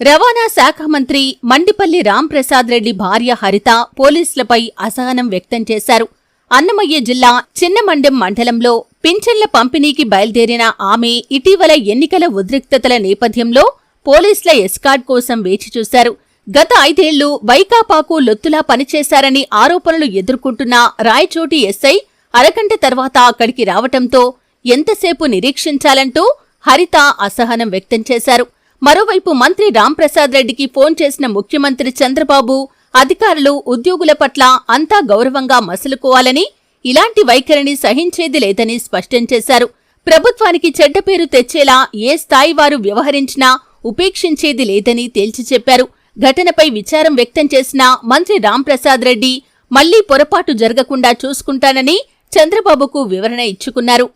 రవాణా శాఖ మంత్రి మండిపల్లి రాంప్రసాద్ రెడ్డి భార్య హరిత పోలీసులపై అసహనం వ్యక్తం చేశారు. అన్నమయ్య జిల్లా చిన్నమండెం మండలంలో పింఛన్ల పంపిణీకి బయలుదేరిన ఆమె ఇటీవల ఎన్నికల ఉద్రిక్తతల నేపథ్యంలో పోలీసుల ఎస్కార్ట్ కోసం వేచిచూశారు. గత 5 ఏళ్లు వైకాపాకు లొత్తులా పనిచేశారని ఆరోపణలు ఎదుర్కొంటున్న రాయచోటి ఎస్ఐ అరగంట తర్వాత అక్కడికి రావటంతో ఎంతసేపు నిరీక్షించాలంటూ హరిత అసహనం వ్యక్తం చేశారు. మరోవైపు మంత్రి రాంప్రసాద్ రెడ్డికి ఫోన్ చేసిన ముఖ్యమంత్రి చంద్రబాబు అధికారులు ఉద్యోగుల పట్ల అంతా గౌరవంగా మసలుకోవాలని, ఇలాంటి వైఖరిని సహించేది లేదని స్పష్టం చేశారు. ప్రభుత్వానికి చెడ్డ పేరు తెచ్చేలా ఏ స్థాయి వారు వ్యవహరించినా ఉపేక్షించేది లేదని తేల్చి చెప్పారు. ఘటనపై విచారం వ్యక్తం చేసిన మంత్రి రాంప్రసాద్ రెడ్డి మళ్లీ పొరపాటు జరగకుండా చూసుకుంటానని చంద్రబాబుకు వివరణ ఇచ్చుకున్నారు.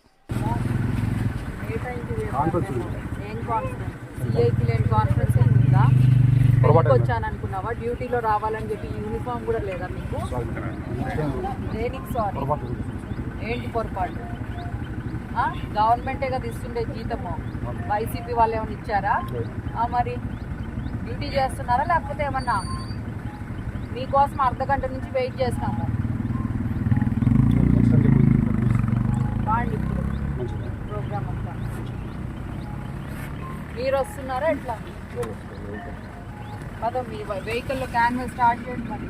వచ్చాననుకున్నావా? డ్యూటీలో రావాలని చెప్పి యూనిఫామ్ కూడా లేదా మీకు? దేనికి సారీ? ఏంటి పొరపాటు? గవర్నమెంటే కదా ఇస్తుండే జీతము, వైసీపీ వాళ్ళు ఏమైనా ఇచ్చారా? మరి డ్యూటీ చేస్తున్నారా లేకపోతే ఏమన్నా? మీకోసం అర్ధగంట నుంచి వెయిట్ చేస్తాము. బాగుంది ఇప్పుడు ప్రోగ్రామ్ అంతా. మీరు వస్తున్నారా ఎట్లా? అదో మీ వెహికల్లో క్యాన్వాస్ స్టార్ట్ చేయండి మరి.